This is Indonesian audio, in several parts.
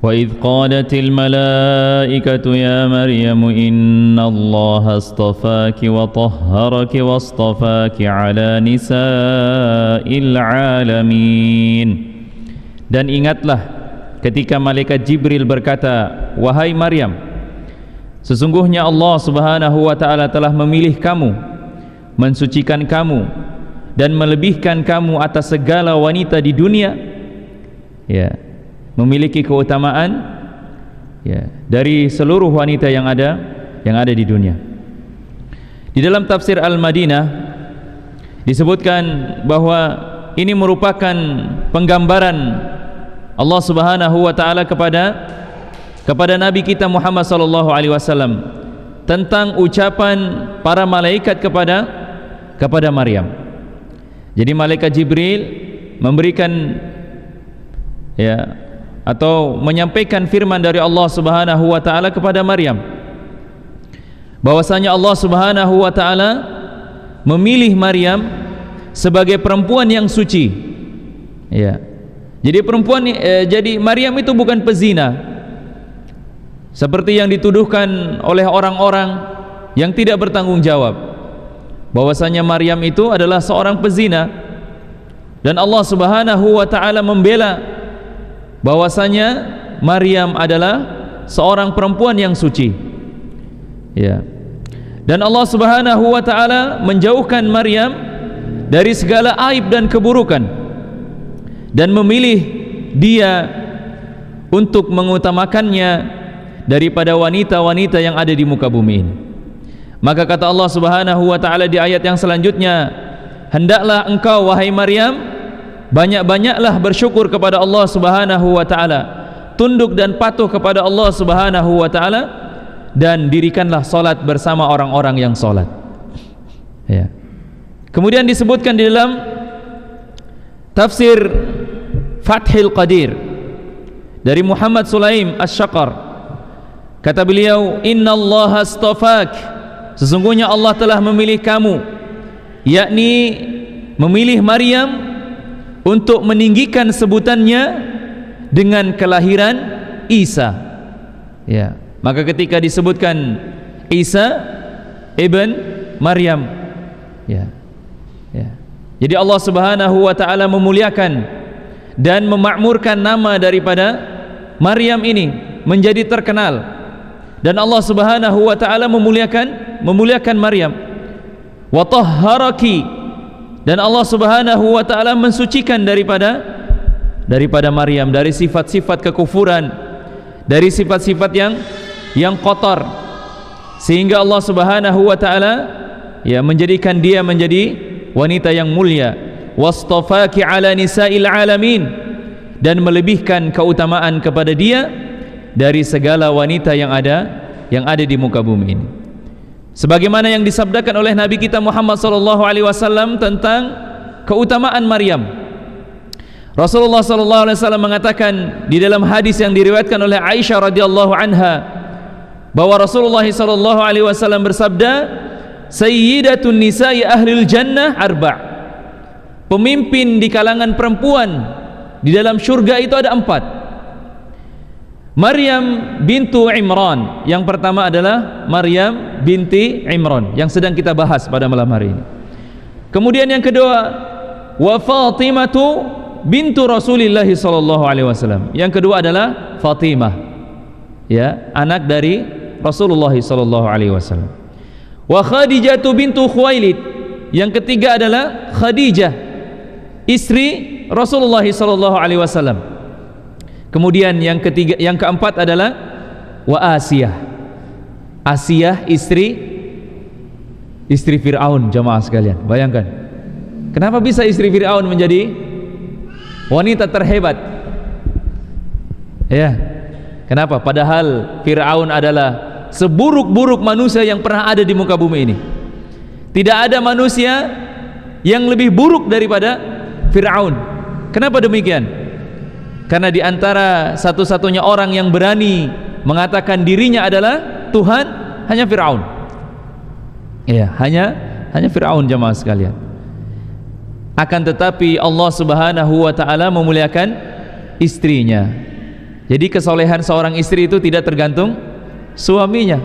وَإِذْ قَالَتِ الْمَلَائِكَةُ يَا مَرْيَمُ إِنَّ اللَّهَ اصْطَفَاكِ وَطَهَّرَكِ وَاصْطَفَاكِ عَلَى نِسَاءِ الْعَالَمِينَ. Dan ingatlah ketika malaikat Jibril berkata, wahai Maryam, sesungguhnya Allah Subhanahu wa ta'ala telah memilih kamu, mensucikan kamu, dan melebihkan kamu atas segala wanita di dunia, ya, memiliki keutamaan, ya, dari seluruh wanita yang ada di dunia. Di dalam tafsir Al-Madinah disebutkan bahwa ini merupakan penggambaran Allah Subhanahu wa ta'ala kepada Nabi kita Muhammad sallallahu alaihi wasallam tentang ucapan para malaikat kepada Maryam. Jadi malaikat Jibril memberikan, ya, atau menyampaikan firman dari Allah Subhanahu wa ta'ala kepada Maryam bahwasanya Allah Subhanahu wa ta'ala memilih Maryam sebagai perempuan yang suci, ya. Jadi Maryam itu bukan pezina seperti yang dituduhkan oleh orang-orang yang tidak bertanggung jawab, bahwasanya Maryam itu adalah seorang pezina, dan Allah Subhanahu wa ta'ala membela bahwasanya Maryam adalah seorang perempuan yang suci, ya. Dan Allah Subhanahu wa ta'ala menjauhkan Maryam dari segala aib dan keburukan dan memilih dia untuk mengutamakannya daripada wanita-wanita yang ada di muka bumi ini. Maka kata Allah Subhanahu wa ta'ala di ayat yang selanjutnya, hendaklah engkau wahai Maryam banyak-banyaklah bersyukur kepada Allah Subhanahu wa ta'ala, tunduk dan patuh kepada Allah Subhanahu wa ta'ala, dan dirikanlah salat bersama orang-orang yang salat, ya. Kemudian disebutkan di dalam tafsir Fathil Qadir dari Muhammad Sulaim Asy-Syaqar, kata beliau, innallaha astafak, sesungguhnya Allah telah memilih kamu, yakni memilih Maryam untuk meninggikan sebutannya dengan kelahiran Isa, ya. Maka ketika disebutkan Isa ibn Maryam, ya, ya. Jadi Allah Subhanahu wa ta'ala memuliakan dan memakmurkan nama daripada Maryam ini menjadi terkenal, dan Allah Subhanahu wa ta'ala memuliakan Maryam. Wa tahharaki, dan Allah Subhanahu wa ta'ala mensucikan daripada Maryam dari sifat-sifat kekufuran, dari sifat-sifat yang kotor, sehingga Allah Subhanahu wa ta'ala, ya, menjadikan dia menjadi wanita yang mulia. Wastafaki ala nisa'il alamin, dan melebihkan keutamaan kepada dia dari segala wanita yang ada di muka bumi ini, sebagaimana yang disabdakan oleh Nabi kita Muhammad sallallahu alaihi wasallam tentang keutamaan Maryam. Rasulullah sallallahu alaihi wasallam mengatakan di dalam hadis yang diriwayatkan oleh Aisyah radhiyallahu anha bahwa Rasulullah sallallahu alaihi wasallam bersabda, sayyidatun nisa'i ahlil jannah arba', pemimpin di kalangan perempuan di dalam syurga itu ada 4. Maryam bintu Imran, yang pertama adalah Maryam binti Imran yang sedang kita bahas pada malam hari ini. Kemudian yang kedua, wa Fatimatu bintu Rasulillah sallallahu alaihi wasallam, yang kedua adalah Fatimah, ya, anak dari Rasulullah sallallahu alaihi wasallam. Wa Khadijatu bintu Khuwailid, yang ketiga adalah Khadijah, istri Rasulullah sallallahu alaihi wasallam. Kemudian yang keempat adalah wa Asiyah, Asiyah istri Fir'aun. Jamaah sekalian, bayangkan, kenapa bisa istri Fir'aun menjadi wanita terhebat, ya? Kenapa? Padahal Fir'aun adalah seburuk-buruk manusia yang pernah ada di muka bumi ini. Tidak ada manusia yang lebih buruk daripada Fir'aun. Kenapa demikian? Karena di antara satu-satunya orang yang berani mengatakan dirinya adalah Tuhan hanya Fir'aun. Ya, hanya Fir'aun, jamaah sekalian. Akan tetapi Allah Subhanahu wa ta'ala memuliakan istrinya, Jadi kesolehan seorang istri itu tidak tergantung suaminya.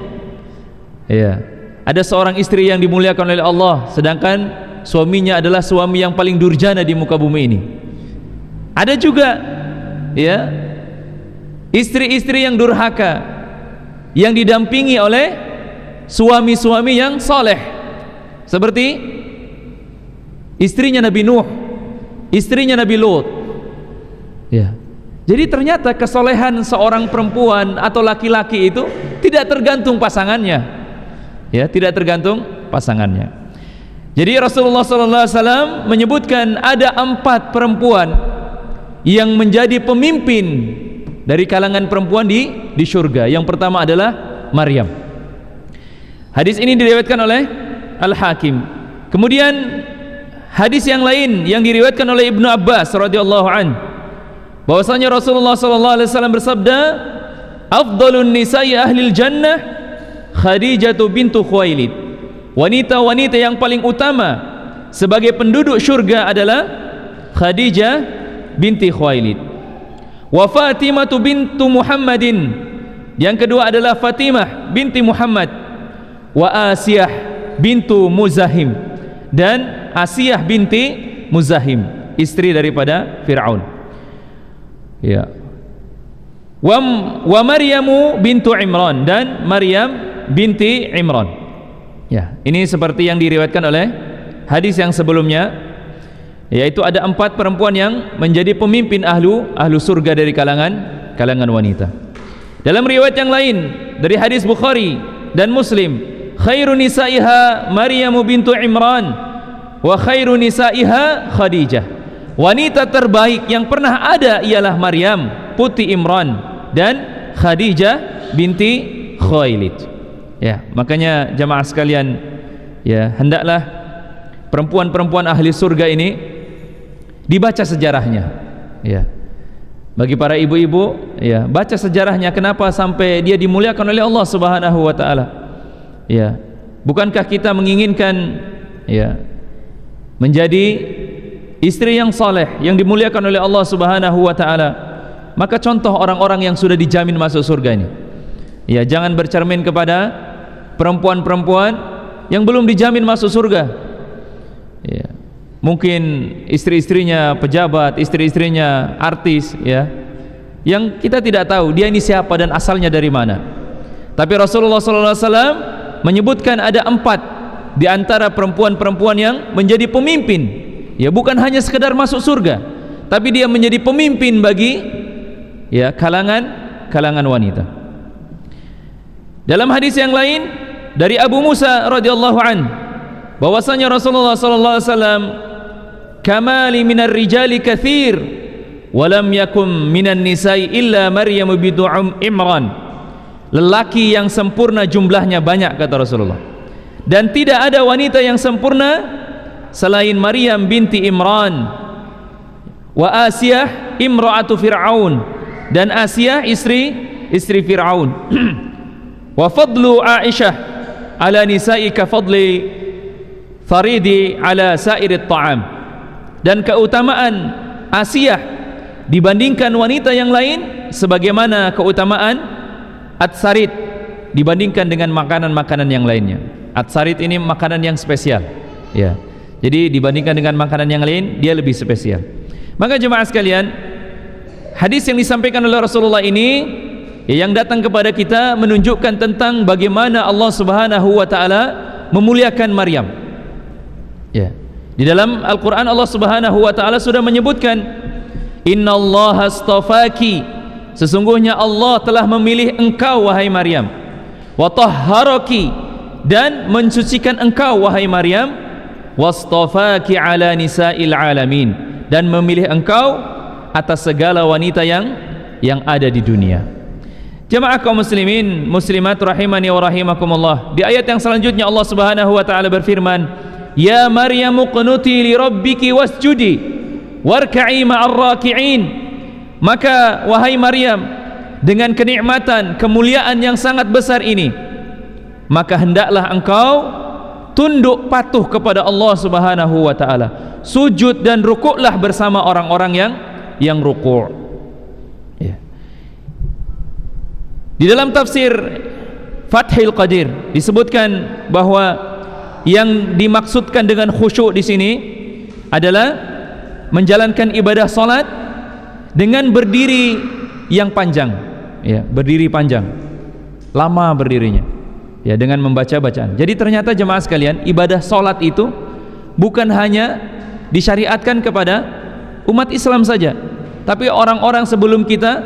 Ya. Ada seorang istri yang dimuliakan oleh Allah, sedangkan suaminya adalah suami yang paling durjana di muka bumi ini. Ada juga ya istri-istri yang durhaka yang didampingi oleh suami-suami yang soleh, seperti istrinya Nabi Nuh, istrinya Nabi Lut. Ya. Jadi ternyata kesolehan seorang perempuan atau laki-laki itu tidak tergantung pasangannya. Ya, tidak tergantung pasangannya. Jadi Rasulullah SAW menyebutkan ada 4 perempuan yang menjadi pemimpin dari kalangan perempuan di surga. Yang pertama adalah Maryam. Hadis ini diriwayatkan oleh Al-Hakim. Kemudian hadis yang lain yang diriwayatkan oleh Ibnu Abbas radhiyallahu anhu, bahwasanya Rasulullah SAW bersabda, afdalun nisa'i ahlil jannah Khadijah bintu Khuwailid. Wanita-wanita yang paling utama sebagai penduduk surga adalah Khadijah binti Khuwailid. Wa Fatimah bintu Muhammadin. Yang kedua adalah Fatimah binti Muhammad. Wa Asiyah bintu Muzahim. Dan Asiyah binti Muzahim, istri daripada Fir'aun. Ya. Wa Maryamu bintu Imran, dan Maryam binti Imran. Ya, ini seperti yang diriwayatkan oleh hadis yang sebelumnya, yaitu ada 4 perempuan yang menjadi pemimpin ahlu surga dari kalangan wanita. Dalam riwayat yang lain dari hadis Bukhari dan Muslim, khairu nisaiha Maryamu bintu Imran wa khairu nisaiha Khadijah. Wanita terbaik yang pernah ada ialah Maryam putri Imran dan Khadijah binti Khuwailid. Ya, makanya jamaah sekalian, ya, hendaklah perempuan-perempuan ahli surga ini dibaca sejarahnya. Ya. Bagi para ibu-ibu, ya, baca sejarahnya, kenapa sampai dia dimuliakan oleh Allah Subhanahu wa taala. Ya. Bukankah kita menginginkan, ya, menjadi istri yang saleh yang dimuliakan oleh Allah Subhanahu wa taala? Maka contoh orang-orang yang sudah dijamin masuk surga ini. Ya, jangan bercermin kepada perempuan-perempuan yang belum dijamin masuk surga. Ya. Mungkin istri-istrinya pejabat, istri-istrinya artis, ya, yang kita tidak tahu dia ini siapa dan asalnya dari mana. Tapi Rasulullah SAW menyebutkan ada 4 di antara perempuan-perempuan yang menjadi pemimpin. Ya, bukan hanya sekedar masuk surga, tapi dia menjadi pemimpin bagi, ya, kalangan wanita. Dalam hadis yang lain dari Abu Musa radhiyallahu an, bahwasanya Rasulullah sallallahu alaihi wasallam, kamali minar rijali katsir wa lam yakum minan nisa'i illa Maryam bintu Imran. Lelaki yang sempurna jumlahnya banyak, kata Rasulullah, dan tidak ada wanita yang sempurna selain Maryam binti Imran. Wa Asiyah imra'atu Fir'aun, dan Asiyah istri Fir'aun. Wa fadlu Aisyah ala nisa'i ka fadli faridi ala sairit ta'am, dan keutamaan Asiyah dibandingkan wanita yang lain sebagaimana keutamaan at-sarid dibandingkan dengan makanan-makanan yang lainnya. At-sarid ini makanan yang spesial, ya. Jadi dibandingkan dengan makanan yang lain, dia lebih spesial. Maka jemaah sekalian, hadis yang disampaikan oleh Rasulullah ini, yang datang kepada kita menunjukkan tentang bagaimana Allah Subhanahu wa taala memuliakan Maryam. Ya. Di dalam Al-Qur'an Allah Subhanahu wa taala sudah menyebutkan, innallaha astafaki, sesungguhnya Allah telah memilih engkau wahai Maryam, wa tahharaki, dan mensucikan engkau wahai Maryam, wastafaki ala nisa'il alamin, dan memilih engkau atas segala wanita yang ada di dunia. Jemaah kaum muslimin muslimat rahimani wa rahimakumullah, di ayat yang selanjutnya Allah Subhanahu wa taala berfirman, ya Maryam qunuti li rabbiki wasjudi warka'i ma'ar raki'in. Maka wahai Maryam, dengan kenikmatan kemuliaan yang sangat besar ini, maka hendaklah engkau tunduk patuh kepada Allah Subhanahu wa taala, sujud dan rukuklah bersama orang-orang yang rukuk. Ya. Di dalam tafsir Fathul Qadir disebutkan bahwa yang dimaksudkan dengan khusyuk di sini adalah menjalankan ibadah salat dengan berdiri yang panjang, ya, berdiri panjang, lama berdirinya, ya, dengan membaca bacaan. Jadi ternyata jemaah sekalian, ibadah salat itu bukan hanya disyariatkan kepada umat Islam saja, tapi orang-orang sebelum kita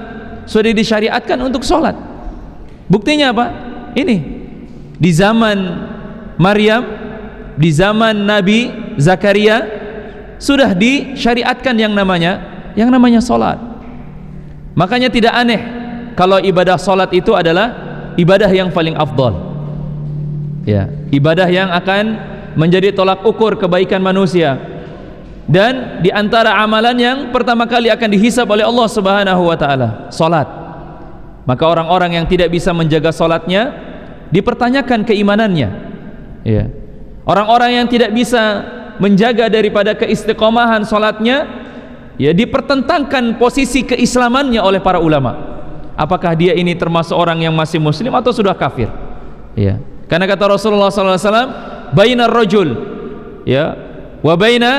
sudah disyariatkan untuk salat. Buktinya apa? Ini di zaman Maryam, di zaman Nabi Zakaria sudah disyariatkan yang namanya salat. Makanya tidak aneh kalau ibadah salat itu adalah ibadah yang paling afdal, ya, ibadah yang akan menjadi tolak ukur kebaikan manusia, dan di antara amalan yang pertama kali akan dihisab oleh Allah Subhanahu wa taala, salat. Maka orang-orang yang tidak bisa menjaga salatnya dipertanyakan keimanannya, ya. Orang-orang yang tidak bisa menjaga daripada keistiqomahan salatnya, ya, dipertentangkan posisi keislamannya oleh para ulama. Apakah dia ini termasuk orang yang masih muslim atau sudah kafir, ya. Karena kata Rasulullah SAW, bainar rajul, ya, wa baina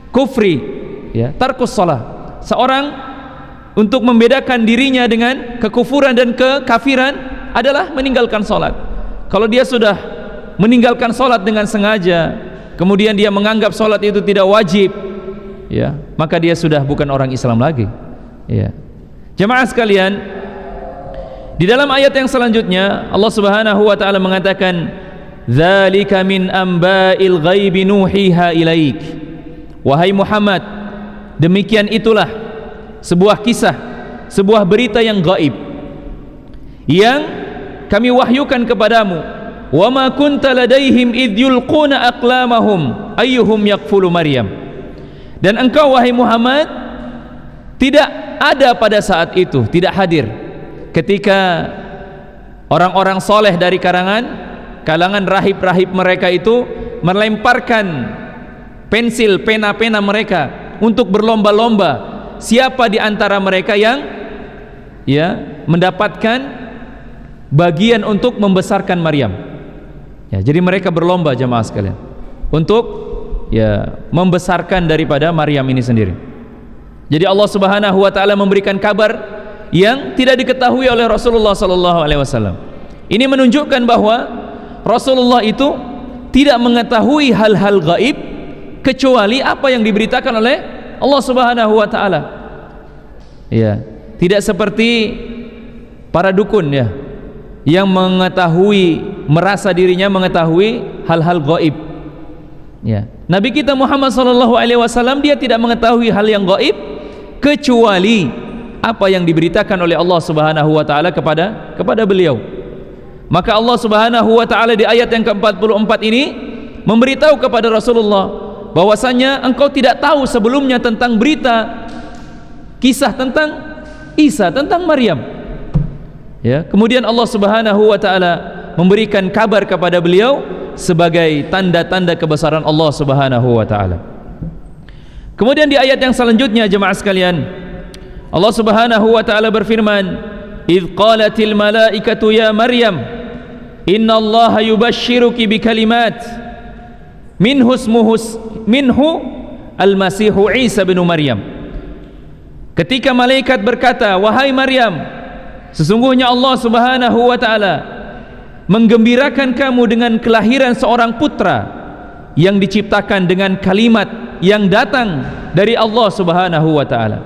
kufri, ya, tarkus shalah. Seorang untuk membedakan dirinya dengan kekufuran dan kekafiran adalah meninggalkan salat. Kalau dia sudah meninggalkan salat dengan sengaja, kemudian dia menganggap salat itu tidak wajib, ya, maka dia sudah bukan orang Islam lagi, ya. Jemaah sekalian, di dalam ayat yang selanjutnya Allah Subhanahu wa taala mengatakan, dzalika min amba'il ghaibi nuhiha ilaik. Wahai Muhammad, demikian itulah sebuah kisah, sebuah berita yang gaib yang kami wahyukan kepadamu. Wa ma kunta ladaihim idh yulquna aqlamahum ayyuhum yakfulu Maryam. Dan engkau wahai Muhammad tidak ada pada saat itu, tidak hadir ketika orang-orang soleh dari kalangan rahib-rahib mereka itu melemparkan pensil, pena-pena mereka untuk berlomba-lomba siapa di antara mereka yang, ya, mendapatkan bagian untuk membesarkan Maryam, ya. Jadi mereka berlomba jemaah sekalian untuk, ya, membesarkan daripada Maryam ini sendiri. Jadi Allah Subhanahu wa taala memberikan kabar yang tidak diketahui oleh Rasulullah sallallahu alaihi wasallam. Ini menunjukkan bahwa Rasulullah itu tidak mengetahui hal-hal gaib kecuali apa yang diberitakan oleh Allah Subhanahu wa taala, ya. Tidak seperti para dukun, ya, yang merasa dirinya mengetahui hal-hal gaib, ya. Nabi kita Muhammad sallallahu alaihi wasallam dia tidak mengetahui hal yang gaib kecuali apa yang diberitakan oleh Allah Subhanahu wa taala kepada beliau. Maka Allah Subhanahu wa taala di ayat yang ke-44 ini memberitahu kepada Rasulullah bahwasanya engkau tidak tahu sebelumnya tentang berita kisah tentang Isa, tentang Maryam, ya. Kemudian Allah Subhanahu wa taala memberikan kabar kepada beliau sebagai tanda-tanda kebesaran Allah Subhanahu wa taala. Kemudian di ayat yang selanjutnya jemaah sekalian, Allah Subhanahu wa taala berfirman, "Idz qalatil malaikatu ya Maryam, innallaha yubashshiruki bikalimat minhu al-masihu Isa bin Maryam." Ketika malaikat berkata, "Wahai Maryam, sesungguhnya Allah Subhanahu wa taala menggembirakan kamu dengan kelahiran seorang putra yang diciptakan dengan kalimat yang datang dari Allah Subhanahu wa taala.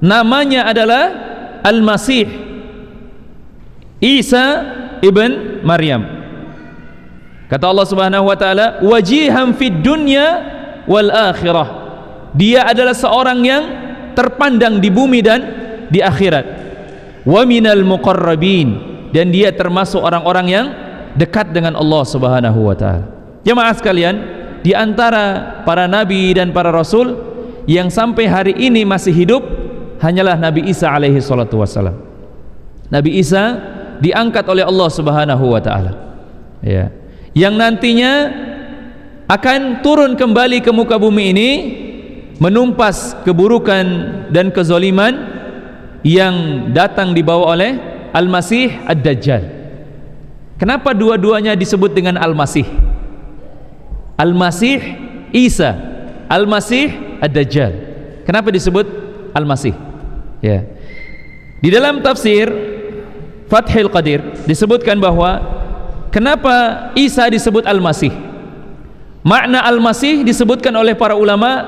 Namanya adalah Al-Masih Isa ibn Maryam." Kata Allah Subhanahu wa taala, "Wajihan fid dunya wal akhirah." Dia adalah seorang yang terpandang di bumi dan di akhirat. Wa minal muqarrabin, dan dia termasuk orang-orang yang dekat dengan Allah Subhanahu wa taala. Jemaah sekalian, di antara para nabi dan para rasul yang sampai hari ini masih hidup hanyalah Nabi Isa alaihi salatu wassalam. Nabi Isa diangkat oleh Allah Subhanahu wa taala, ya, yang nantinya akan turun kembali ke muka bumi ini menumpas keburukan dan kezaliman yang datang dibawa oleh Al-Masih Ad-Dajjal. Kenapa dua-duanya disebut dengan Al-Masih? Al-Masih Isa, Al-Masih Ad-Dajjal. Kenapa disebut Al-Masih? Ya. Di dalam tafsir Fathul Qadir disebutkan bahwa kenapa Isa disebut Al-Masih? Makna Al-Masih disebutkan oleh para ulama,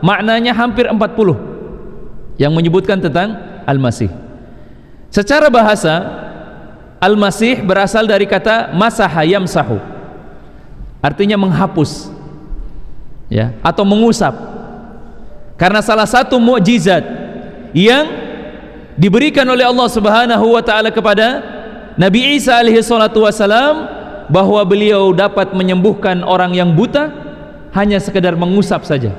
maknanya hampir 40 yang menyebutkan tentang Al-Masih. Secara bahasa, Al-Masih berasal dari kata masaha yamsahu, artinya menghapus, ya, atau mengusap. Karena salah satu mukjizat yang diberikan oleh Allah Subhanahu wa taala kepada Nabi Isa alaihi salatu wasalam, bahwa beliau dapat menyembuhkan orang yang buta hanya sekedar mengusap saja.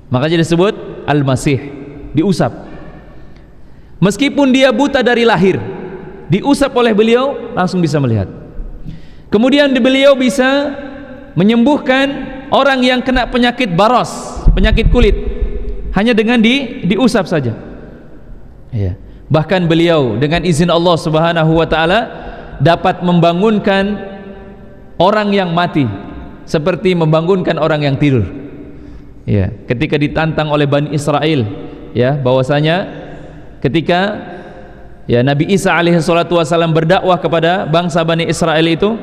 Makanya disebut Al-Masih, diusap. Meskipun dia buta dari lahir, diusap oleh beliau langsung bisa melihat. Kemudian beliau bisa menyembuhkan orang yang kena penyakit baros, penyakit kulit, hanya dengan diusap saja. Ya. Bahkan beliau dengan izin Allah Subhanahu wa taala dapat membangunkan orang yang mati seperti membangunkan orang yang tidur. Ya, ketika ditantang oleh Bani Israel, ya, bahwasanya ketika ya Nabi Isa alaihi salatu wasallam berdakwah kepada bangsa Bani Israel itu,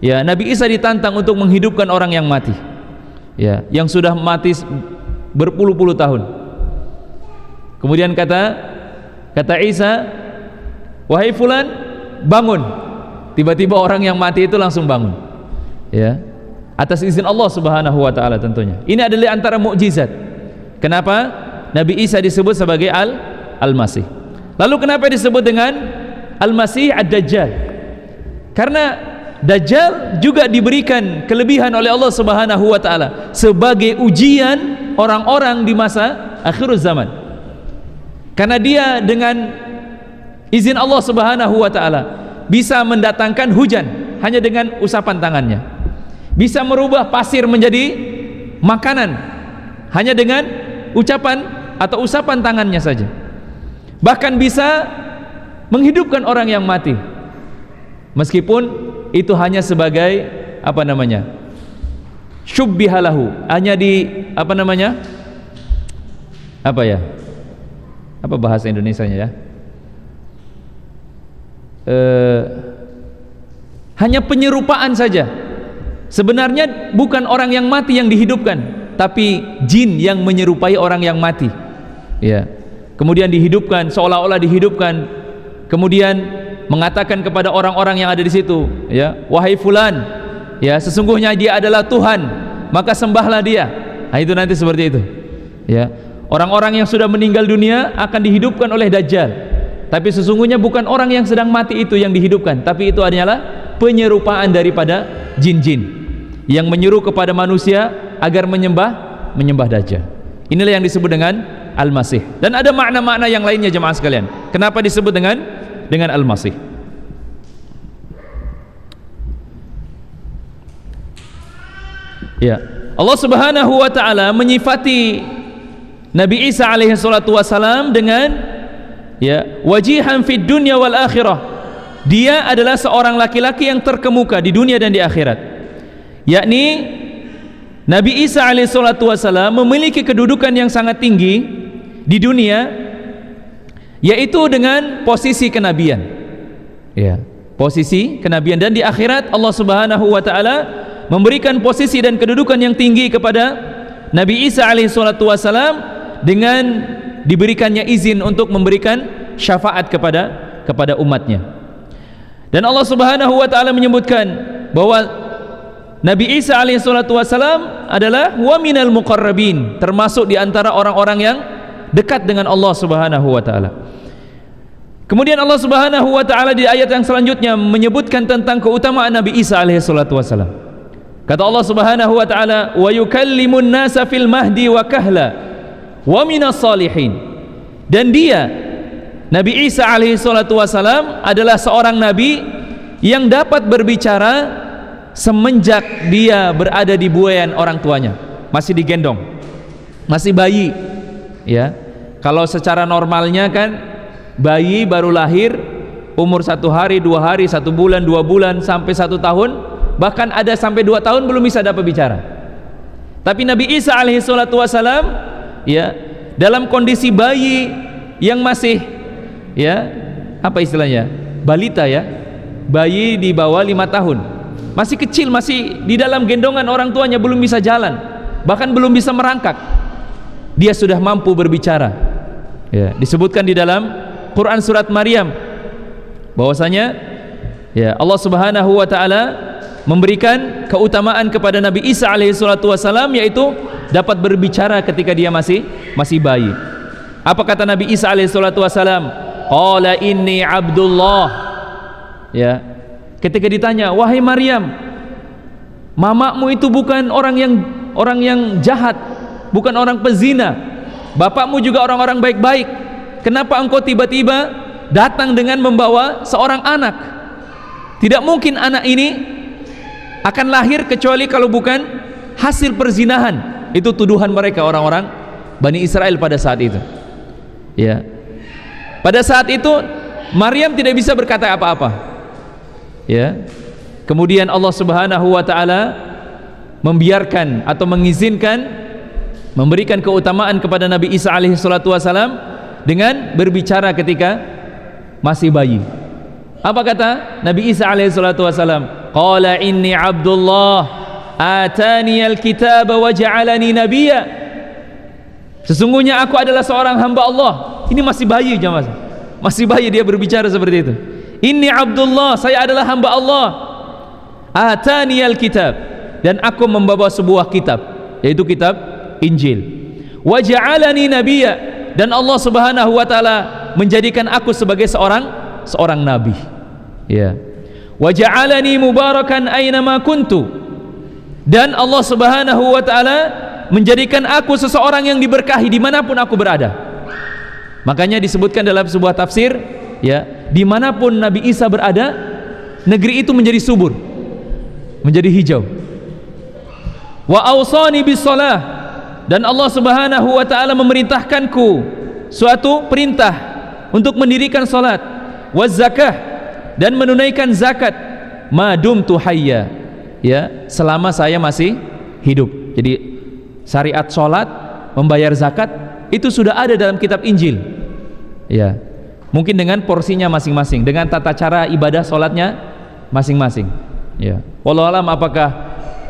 ya, Nabi Isa ditantang untuk menghidupkan orang yang mati. Ya, yang sudah mati berpuluh-puluh tahun. Kemudian kata Isa, wahai fulan, bangun. Tiba-tiba orang yang mati itu langsung bangun, ya, atas izin Allah Subhanahu wa taala tentunya. Ini adalah antara mukjizat. Kenapa Nabi Isa disebut sebagai Al-Masih? Lalu kenapa disebut dengan Al-Masih Ad-Dajjal? Karena Dajjal juga diberikan kelebihan oleh Allah Subhanahu wa taala sebagai ujian orang-orang di masa akhir zaman. Karena dia dengan izin Allah Subhanahu wa taala bisa mendatangkan hujan hanya dengan usapan tangannya. Bisa merubah pasir menjadi makanan hanya dengan ucapan atau usapan tangannya saja. Bahkan bisa menghidupkan orang yang mati. Meskipun itu hanya sebagai apa namanya? Syubbihalahu, hanya di apa namanya? Apa ya? Apa bahasa Indonesianya ya? Hanya penyerupaan saja. Sebenarnya bukan orang yang mati yang dihidupkan, tapi jin yang menyerupai orang yang mati. Ya. Kemudian dihidupkan, seolah-olah dihidupkan. Kemudian mengatakan kepada orang-orang yang ada di situ, ya, wahai fulan, ya, sesungguhnya dia adalah Tuhan, maka sembahlah dia. Nah, itu nanti seperti itu. Ya. Orang-orang yang sudah meninggal dunia akan dihidupkan oleh Dajjal. Tapi sesungguhnya bukan orang yang sedang mati itu yang dihidupkan, tapi itu adalah penyerupaan daripada jin-jin yang menyuruh kepada manusia agar menyembah Dajjal. Inilah yang disebut dengan Al-Masih. Dan ada makna-makna yang lainnya jemaah sekalian. Kenapa disebut dengan Al-Masih? Ya, Allah Subhanahu wa taala menyifati Nabi Isa alaihi salatu wasalam dengan, ya, wajihan fid dunya wal akhirah. Dia adalah seorang laki-laki yang terkemuka di dunia dan di akhirat. Yakni Nabi Isa alaihi salatu wasalam memiliki kedudukan yang sangat tinggi di dunia, yaitu dengan posisi kenabian. Ya, posisi kenabian, dan di akhirat Allah Subhanahu wa taala memberikan posisi dan kedudukan yang tinggi kepada Nabi Isa alaihi salatu wasalam dengan diberikannya izin untuk memberikan syafaat kepada umatnya. Dan Allah Subhanahu wa taala menyebutkan bahwa Nabi Isa alaihi salatu wasalam adalah wa minal muqarrabin, termasuk di antara orang-orang yang dekat dengan Allah Subhanahu wa taala. Kemudian Allah Subhanahu wa taala di ayat yang selanjutnya menyebutkan tentang keutamaan Nabi Isa alaihi salatu wasalam. Kata Allah Subhanahu wa taala, wa yukallimun nasa fil mahdi wa kahla wa minas salihin. Dan dia, Nabi Isa alaihi salatu wasalam, adalah seorang nabi yang dapat berbicara semenjak dia berada di buayan orang tuanya, masih digendong, masih bayi. Ya, kalau secara normalnya kan bayi baru lahir umur 1 hari, 2 hari, 1 bulan, 2 bulan, sampai 1 tahun, bahkan ada sampai 2 tahun belum bisa dapat bicara. Tapi Nabi Isa alaihi salatu wasalam, ya, dalam kondisi bayi yang masih, ya, apa istilahnya, balita, ya, bayi di bawah 5 tahun, masih kecil, masih di dalam gendongan orang tuanya, belum bisa jalan, bahkan belum bisa merangkak, dia sudah mampu berbicara. Ya, disebutkan di dalam Quran surat Maryam bahwasanya, ya, Allah Subhanahu wa taala memberikan keutamaan kepada Nabi Isa alaihi salatu wasalam, yaitu dapat berbicara ketika dia masih bayi. Apa kata Nabi Isa alaihi salatu wasalam? Qala inni Abdullah. Ya, ketika ditanya, wahai Maryam, mamamu itu bukan orang yang jahat, bukan orang pezina, bapakmu juga orang-orang baik-baik, kenapa engkau tiba-tiba datang dengan membawa seorang anak? Tidak mungkin anak ini akan lahir kecuali kalau bukan hasil perzinahan. Itu tuduhan mereka, orang-orang Bani Israel pada saat itu. Ya, pada saat itu Maryam tidak bisa berkata apa-apa. Ya, kemudian Allah Subhanahu wa taala membiarkan atau mengizinkan, memberikan keutamaan kepada Nabi Isa alaihi salatu wasalam dengan berbicara ketika masih bayi. Apa kata Nabi Isa alaihi salatu wasalam? Qala inni Abdullah atani alkitaba wa ja'alani nabiyya. Sesungguhnya aku adalah seorang hamba Allah. Ini masih bayi, jemaah. Masih bayi dia berbicara seperti itu. Inni Abdullah, saya adalah hamba Allah. Atani alkitab, dan aku membawa sebuah kitab, yaitu kitab Injil. Wa ja'alani nabiyya, dan Allah Subhanahu wa taala menjadikan aku sebagai seorang nabi. Ya. Wa ja'alani mubarakan aina ma kuntu, dan Allah Subhanahu wa taala menjadikan aku seseorang yang diberkahi dimanapun aku berada. Makanya disebutkan dalam sebuah tafsir, ya, dimanapun Nabi Isa berada, negeri itu menjadi subur, menjadi hijau. Wa awsani bis shalah, dan Allah Subhanahu wa taala memerintahkanku suatu perintah untuk mendirikan salat, waz zakah, dan menunaikan zakat, madumtu hayya, ya, selama saya masih hidup. Jadi syariat salat, membayar zakat itu sudah ada dalam kitab Injil. Ya, mungkin dengan porsinya masing-masing, dengan tata cara ibadah salatnya masing-masing. Ya, wallahu alam, apakah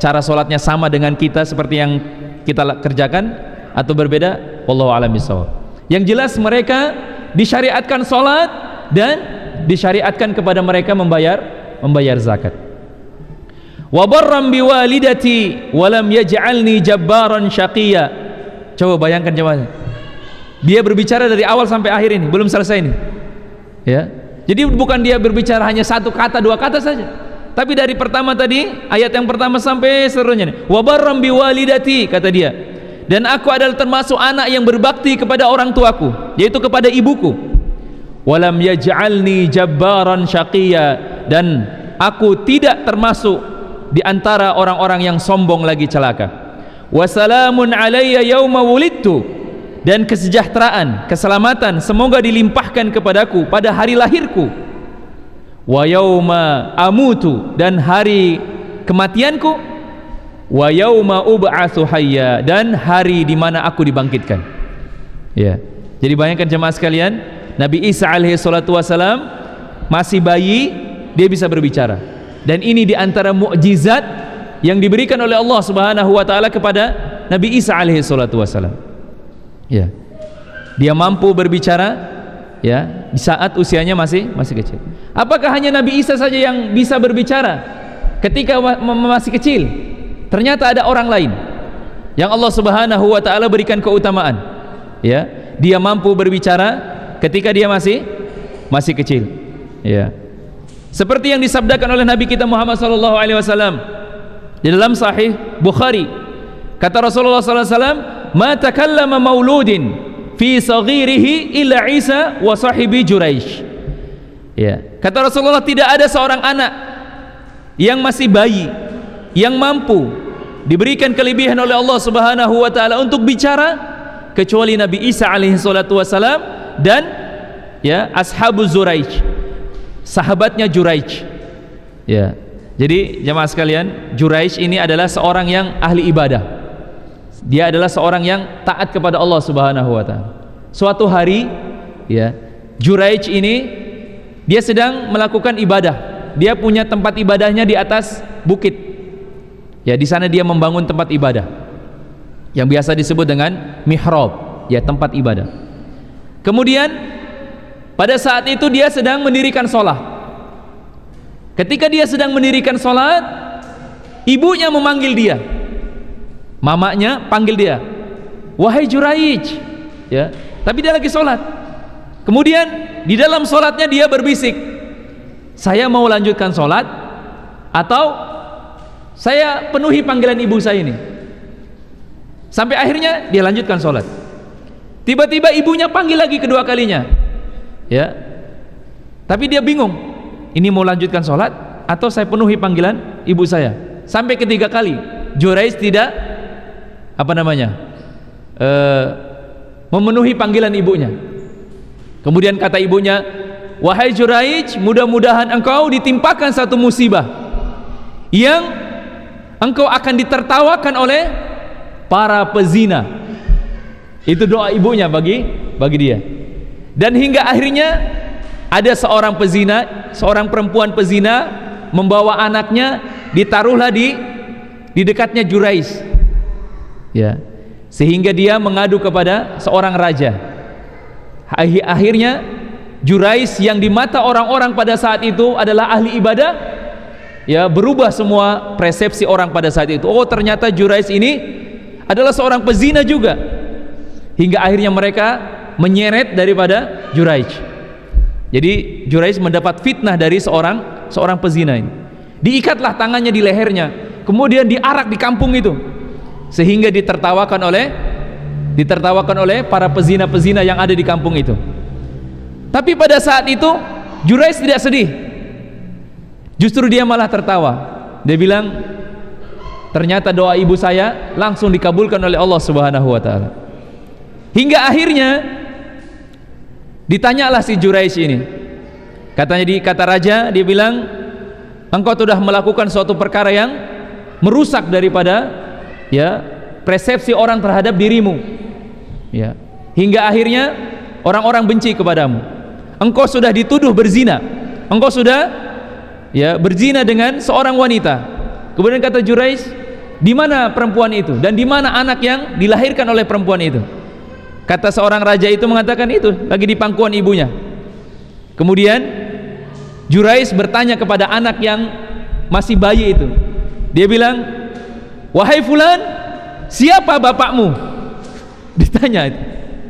cara salatnya sama dengan kita seperti yang kita kerjakan atau berbeda, wallahu a'lam bishawab. Yang jelas mereka disyariatkan salat dan disyariatkan kepada mereka membayar zakat. Wa barram biwalidati wa lam yaj'alni jabbaran syaqiyya. Coba bayangkan jemaah, dia berbicara dari awal sampai akhir ini, belum selesai ini. Ya, jadi bukan dia berbicara hanya 1 kata 2 kata saja, tapi dari pertama tadi, ayat yang pertama sampai seterusnya. Wa barram biwalidati, kata dia, dan aku adalah termasuk anak yang berbakti kepada orang tuaku, yaitu kepada ibuku. Walam yaj'alni jabbaran syaqiyya, dan aku tidak termasuk di antara orang-orang yang sombong lagi celaka. Wassalamun alayya yauma wulidtu, dan kesejahteraan, keselamatan semoga dilimpahkan kepadaku pada hari lahirku. Wa yauma amutu, dan hari kematianku. Wa yauma ub'atsu hayya, dan hari di mana aku dibangkitkan. Ya. Jadi bayangkan jemaah sekalian, Nabi Isa alaihi salatu wasalam masih bayi, dia bisa berbicara. Dan ini di antara mukjizat yang diberikan oleh Allah Subhanahu wa taala kepada Nabi Isa alaihi salatu wasalam. Ya. Dia mampu berbicara, ya, di saat usianya masih kecil. Apakah hanya Nabi Isa saja yang bisa berbicara ketika masih kecil? Ternyata ada orang lain yang Allah Subhanahu wa taala berikan keutamaan. Ya, dia mampu berbicara ketika dia masih kecil. Ya. Seperti yang disabdakan oleh Nabi kita Muhammad sallallahu alaihi wasallam di dalam Sahih Bukhari, kata Rasulullah sallallahu alaihi wasallam, "Ma takallama mauludin fi saghirihi illa Isa wa sahibi Juraish." Ya, kata Rasulullah, tidak ada seorang anak yang masih bayi yang mampu diberikan kelebihan oleh Allah Subhanahu wa taala untuk bicara kecuali Nabi Isa alaihi salatu wasalam dan, ya, ashabu Juraish, sahabatnya Juraij. Ya. Jadi jemaah sekalian, Juraij ini adalah seorang yang ahli ibadah. Dia adalah seorang yang taat kepada Allah Subhanahu wa taala. Suatu hari, ya, Juraij ini dia sedang melakukan ibadah. Dia punya tempat ibadahnya di atas bukit. Ya, di sana dia membangun tempat ibadah yang biasa disebut dengan mihrab, ya, tempat ibadah. Kemudian pada saat itu dia sedang mendirikan sholat. Ketika dia sedang mendirikan sholat, ibunya memanggil dia, mamanya panggil dia, wahai Juraij, ya, tapi dia lagi sholat. Kemudian di dalam sholatnya dia berbisik, saya mau lanjutkan sholat atau saya penuhi panggilan ibu saya ini. Sampai akhirnya dia lanjutkan sholat. Tiba-tiba ibunya panggil lagi kedua kalinya, ya, tapi dia bingung, ini mau lanjutkan sholat atau saya penuhi panggilan ibu saya. Sampai ketiga kali Juraij tidak memenuhi panggilan ibunya. Kemudian kata ibunya, wahai Juraij, mudah-mudahan engkau ditimpakan satu musibah yang engkau akan ditertawakan oleh para pezina. Itu doa ibunya bagi dia. Dan hingga akhirnya ada seorang pezina, seorang perempuan pezina membawa anaknya, ditaruhlah di dekatnya Juraij, ya, sehingga dia mengadu kepada seorang raja. Akhirnya Juraij yang di mata orang-orang pada saat itu adalah ahli ibadah, ya, berubah semua persepsi orang pada saat itu. Oh, ternyata Juraij ini adalah seorang pezina juga. Hingga akhirnya mereka menyeret daripada Juraij. Jadi Juraij mendapat fitnah dari seorang pezina ini. Diikatlah tangannya di lehernya, kemudian diarak di kampung itu, sehingga ditertawakan oleh para pezina-pezina yang ada di kampung itu. Tapi pada saat itu Juraij tidak sedih, justru dia malah tertawa. Dia bilang, ternyata doa ibu saya langsung dikabulkan oleh Allah Subhanahu wa taala. Hingga akhirnya ditanyalah si Juraij ini. Kata raja, dia bilang, engkau sudah melakukan suatu perkara yang merusak daripada, ya, persepsi orang terhadap dirimu, ya, hingga akhirnya orang-orang benci kepadamu. Engkau sudah dituduh berzina. Engkau sudah, ya, berzina dengan seorang wanita. Kemudian kata Juraij, di mana perempuan itu dan di mana anak yang dilahirkan oleh perempuan itu? Kata seorang raja itu mengatakan, itu lagi di pangkuan ibunya. Kemudian Juraij bertanya kepada anak yang masih bayi itu. Dia bilang, wahai fulan, siapa bapakmu?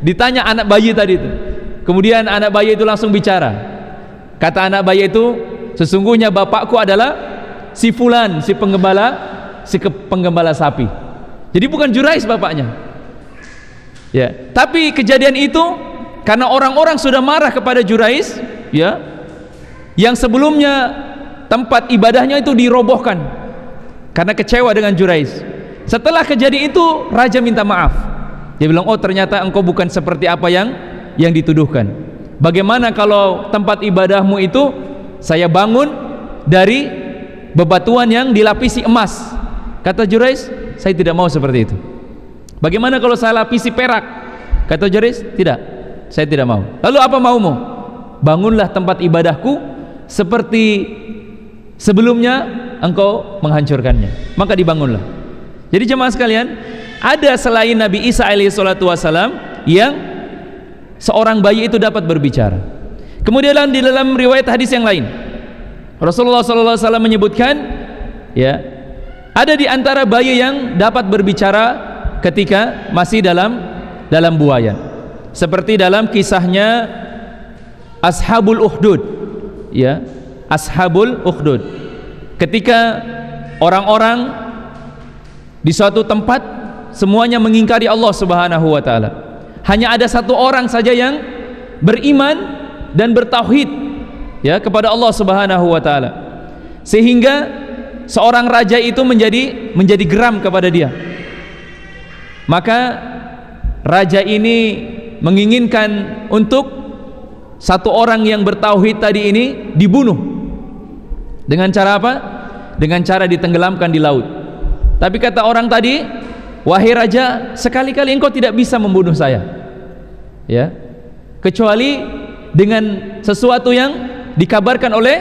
Ditanya anak bayi tadi itu. Kemudian anak bayi itu langsung bicara. Kata anak bayi itu, sesungguhnya bapakku adalah si fulan, si penggembala sapi. Jadi bukan Juraij bapaknya. Ya, tapi kejadian itu karena orang-orang sudah marah kepada Juraij, ya, yang sebelumnya tempat ibadahnya itu dirobohkan karena kecewa dengan Juraij. Setelah kejadian itu raja minta maaf. Dia bilang, oh, ternyata engkau bukan seperti apa yang dituduhkan. Bagaimana kalau tempat ibadahmu itu saya bangun dari bebatuan yang dilapisi emas? Kata Juraij, saya tidak mau seperti itu. Bagaimana kalau saya lapisi perak? Kata Juraij, tidak, saya tidak mau. Lalu apa maumu? Bangunlah tempat ibadahku seperti sebelumnya engkau menghancurkannya. Maka dibangunlah. Jadi jemaah sekalian, ada selain Nabi Isa alaihissalatu wassalam yang seorang bayi itu dapat berbicara. Kemudian di dalam riwayat hadis yang lain, Rasulullah SAW menyebutkan, ya, ada di antara bayi yang dapat berbicara ketika masih dalam buayan, seperti dalam kisahnya Ashabul Ukhdud, ya, Ashabul Ukhdud. Ketika orang-orang di suatu tempat semuanya mengingkari Allah Subhanahu wa taala, hanya ada satu orang saja yang beriman dan bertauhid, ya, kepada Allah Subhanahu wa taala, sehingga seorang raja itu menjadi geram kepada dia. Maka raja ini menginginkan untuk satu orang yang bertauhid tadi ini dibunuh. Dengan cara apa? Dengan cara ditenggelamkan di laut. Tapi kata orang tadi, wahai raja, sekali-kali engkau tidak bisa membunuh saya, ya, kecuali dengan sesuatu yang dikabarkan oleh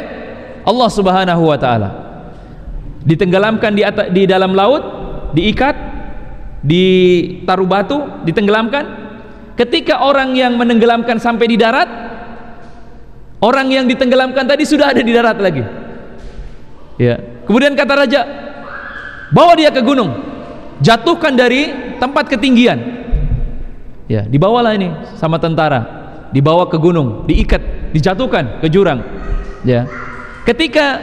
Allah Subhanahu wa taala. Ditenggelamkan di dalam laut, diikat, ditaruh batu, ditenggelamkan. Ketika orang yang menenggelamkan sampai di darat, orang yang ditenggelamkan tadi sudah ada di darat lagi. Ya. Kemudian kata raja, bawa dia ke gunung, jatuhkan dari tempat ketinggian. Ya, dibawalah ini sama tentara, dibawa ke gunung, diikat, dijatuhkan ke jurang. Ya. Ketika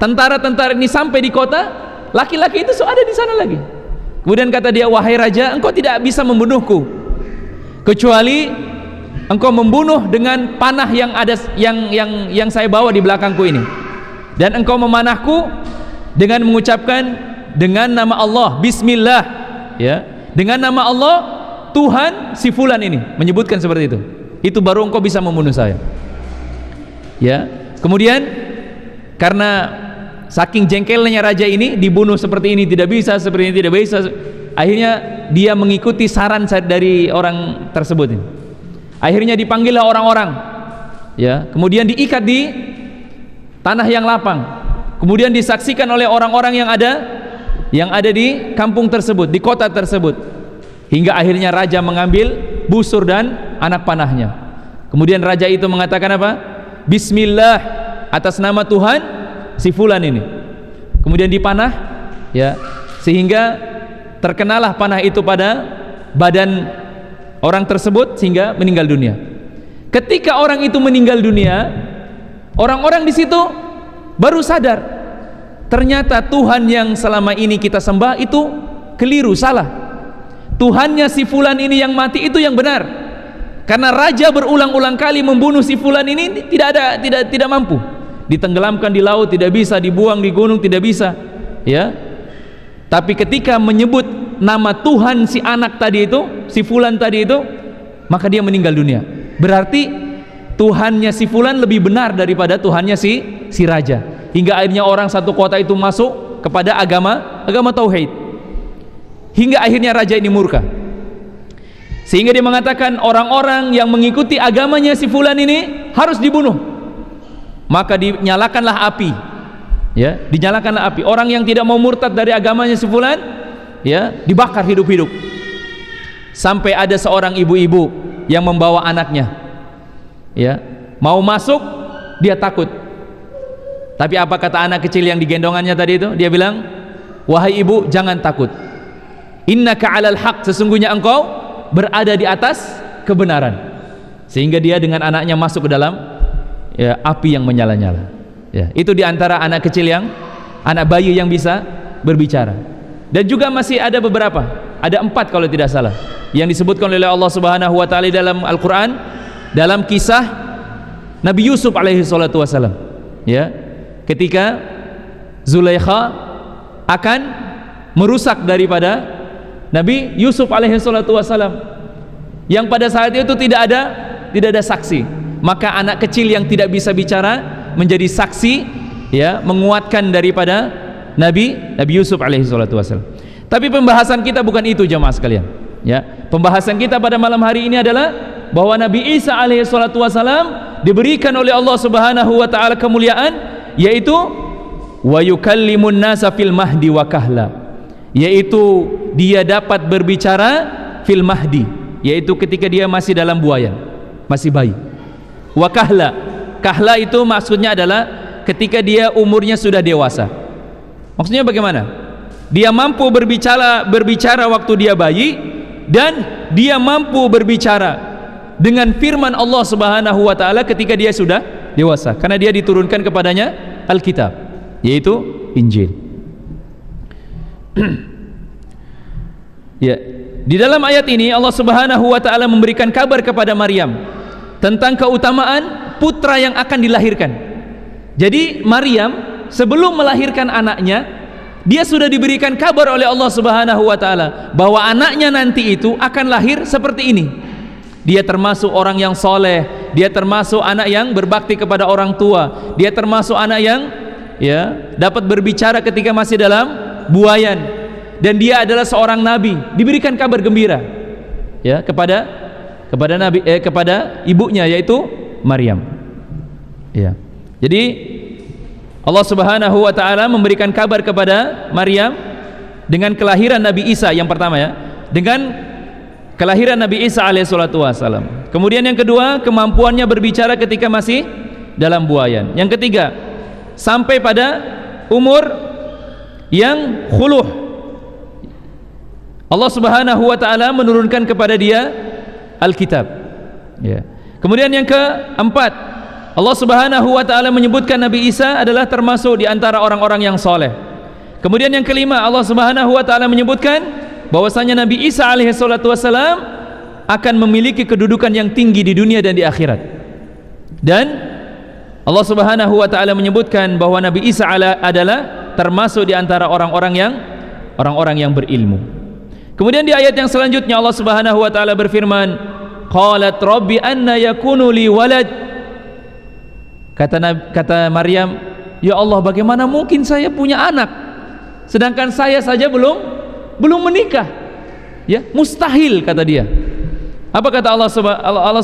tentara-tentara ini sampai di kota, laki-laki itu ada di sana lagi. Kemudian kata dia, wahai raja, engkau tidak bisa membunuhku kecuali engkau membunuh dengan panah yang ada yang saya bawa di belakangku ini, dan engkau memanahku dengan mengucapkan dengan nama Allah, bismillah, ya, dengan nama Allah Tuhan si fulan ini, menyebutkan seperti itu baru engkau bisa membunuh saya. Ya. Kemudian karena saking jengkelnya raja ini, dibunuh seperti ini tidak bisa, seperti ini tidak bisa, akhirnya dia mengikuti saran dari orang tersebut ini. Akhirnya dipanggillah orang-orang, ya, kemudian diikat di tanah yang lapang, kemudian disaksikan oleh orang-orang yang ada di kampung tersebut, di kota tersebut, hingga akhirnya raja mengambil busur dan anak panahnya. Kemudian raja itu mengatakan apa? Bismillah, atas nama Tuhan si fulan ini. Kemudian dipanah, ya, sehingga terkenalah panah itu pada badan orang tersebut sehingga meninggal dunia. Ketika orang itu meninggal dunia, orang-orang di situ baru sadar, ternyata Tuhan yang selama ini kita sembah itu keliru, salah. Tuhannya si fulan ini yang mati itu yang benar. Karena raja berulang-ulang kali membunuh si fulan ini tidak mampu. Ditenggelamkan di laut tidak bisa, dibuang di gunung tidak bisa, ya. Tapi ketika menyebut nama Tuhan si anak tadi itu, si fulan tadi itu, maka dia meninggal dunia. Berarti Tuhannya si fulan lebih benar daripada Tuhannya si raja. Hingga akhirnya orang satu kota itu masuk kepada agama tauhid. Hingga akhirnya raja ini murka. Sehingga dia mengatakan orang-orang yang mengikuti agamanya si fulan ini harus dibunuh. Maka dinyalakanlah api. Ya, dinyalakanlah api. Orang yang tidak mau murtad dari agamanya si fulan, ya, dibakar hidup-hidup. Sampai ada seorang ibu-ibu yang membawa anaknya, ya, mau masuk, dia takut. Tapi apa kata anak kecil yang digendongannya tadi itu? Dia bilang, wahai ibu, jangan takut. Innaka 'alal haq, sesungguhnya engkau berada di atas kebenaran. Sehingga dia dengan anaknya masuk ke dalam, ya, api yang menyala-nyala. Ya, itu diantara anak kecil anak bayi yang bisa berbicara. Dan juga masih ada beberapa, ada 4 kalau tidak salah, yang disebutkan oleh Allah Subhanahu wa taala dalam Al-Quran, dalam kisah Nabi Yusuf alaihi salatu wasalam, ya, ketika Zulaikha akan merusak daripada Nabi Yusuf alaihi salatu wasalam, yang pada saat itu tidak ada saksi, maka anak kecil yang tidak bisa bicara menjadi saksi, ya, menguatkan daripada Nabi Yusuf alaihi salatu wasallam. Tapi pembahasan kita bukan itu, jamaah sekalian, ya. Pembahasan kita pada malam hari ini adalah bahwa Nabi Isa alaihi salatu wasallam diberikan oleh Allah Subhanahu wa taala kemuliaan, yaitu wa yukallimun nasa fil mahdi wa kahla, yaitu dia dapat berbicara fil mahdi, yaitu ketika dia masih dalam buayan, masih bayi. Wa kahla, kahla itu maksudnya adalah ketika dia umurnya sudah dewasa. Maksudnya bagaimana? Dia mampu berbicara waktu dia bayi, dan dia mampu berbicara dengan firman Allah Subhanahu wa taala ketika dia sudah dewasa, karena dia diturunkan kepadanya Alkitab, yaitu Injil. Ya, di dalam ayat ini Allah Subhanahu wa taala memberikan kabar kepada Maryam tentang keutamaan putra yang akan dilahirkan. Jadi Maryam sebelum melahirkan anaknya, dia sudah diberikan kabar oleh Allah Subhanahu wa taala bahwa anaknya nanti itu akan lahir seperti ini. Dia termasuk orang yang soleh, dia termasuk anak yang berbakti kepada orang tua, dia termasuk anak yang dapat berbicara ketika masih dalam buayan, dan dia adalah seorang nabi, diberikan kabar gembira kepada ibunya, yaitu Maryam. Jadi Allah Subhanahu wa taala memberikan kabar kepada Maryam dengan kelahiran Nabi Isa yang pertama, dengan kelahiran Nabi Isa alaihissalatu wassalam. Kemudian yang kedua, kemampuannya berbicara ketika masih dalam buayan. Yang ketiga, sampai pada umur yang khuluh, Allah Subhanahu wa taala menurunkan kepada dia Alkitab. Kemudian yang keempat, Allah Subhanahu wa taala menyebutkan Nabi Isa adalah termasuk di antara orang-orang yang soleh. Kemudian yang kelima, Allah Subhanahu wa taala menyebutkan bahwasanya Nabi Isa alaihi salatu wasalam akan memiliki kedudukan yang tinggi di dunia dan di akhirat. Dan Allah Subhanahu wa taala menyebutkan bahwa Nabi Isa adalah termasuk di antara orang-orang yang berilmu. Kemudian di ayat yang selanjutnya Allah Subhanahu wa taala berfirman, qalat rabbi anna yakunu li walad. Kata Maryam, ya Allah, bagaimana mungkin saya punya anak sedangkan saya saja belum menikah? Mustahil, kata dia. Apa kata Allah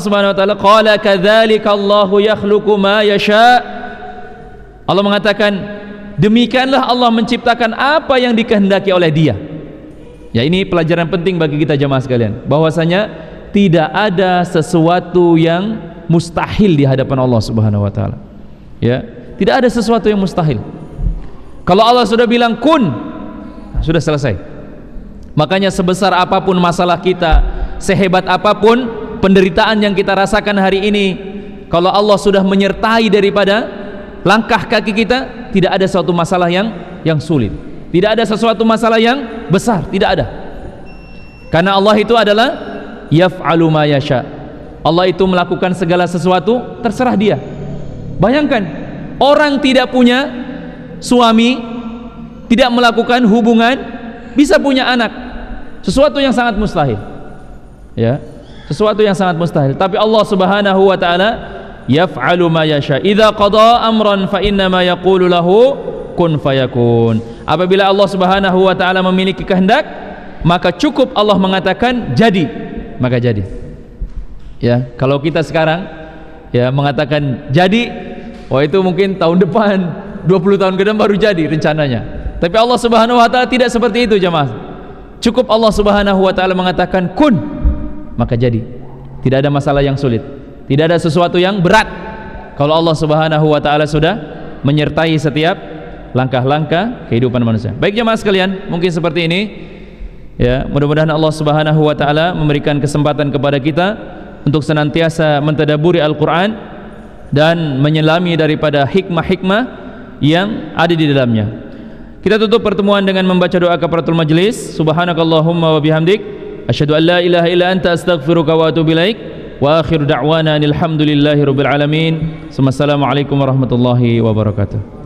Subhanahu wa taala? Qala kadzalika Allahu yakhluqu ma yasha. Allah mengatakan, demikianlah Allah menciptakan apa yang dikehendaki oleh Dia. Ini pelajaran penting bagi kita jemaah sekalian, bahwasanya tidak ada sesuatu yang mustahil di hadapan Allah Subhanahu wa taala. Tidak ada sesuatu yang mustahil. Kalau Allah sudah bilang kun, sudah selesai. Makanya sebesar apapun masalah kita, sehebat apapun penderitaan yang kita rasakan hari ini, kalau Allah sudah menyertai daripada langkah kaki kita, tidak ada suatu masalah yang sulit, tidak ada sesuatu masalah yang besar, tidak ada. Karena Allah itu adalah yaf'alu ma yasha. Allah itu melakukan segala sesuatu terserah Dia. Bayangkan, orang tidak punya suami, tidak melakukan hubungan, bisa punya anak, sesuatu yang sangat mustahil. Sesuatu yang sangat mustahil. Tapi Allah Subhanahu wa taala yaf'alu ma yasha. Idza qada amran fa inna ma yaqulu lahu kun fayakun. Apabila Allah Subhanahu wa taala memiliki kehendak, maka cukup Allah mengatakan jadi, maka jadi. Kalau kita sekarang mengatakan jadi, itu mungkin tahun depan, 20 tahun ke depan baru jadi rencananya. Tapi Allah Subhanahu wa taala tidak seperti itu, jemaah. Cukup Allah Subhanahu wa taala mengatakan kun, maka jadi. Tidak ada masalah yang sulit, tidak ada sesuatu yang berat kalau Allah Subhanahu wa taala sudah menyertai setiap langkah-langkah kehidupan manusia. Baik jemaah sekalian, mungkin seperti ini. Mudah-mudahan Allah Subhanahu wa taala memberikan kesempatan kepada kita untuk senantiasa mentadabburi Al-Qur'an dan menyelami daripada hikmah-hikmah yang ada di dalamnya. Kita tutup pertemuan dengan membaca doa kafaratul majlis. Subhanakallahumma wa bihamdik, asyhadu an la ilaha illa anta, astaghfiruka wa atubu ilaik. Wa akhiru da'wana alhamdulillahi rabbil alamin. Wassalamualaikum warahmatullahi wabarakatuh.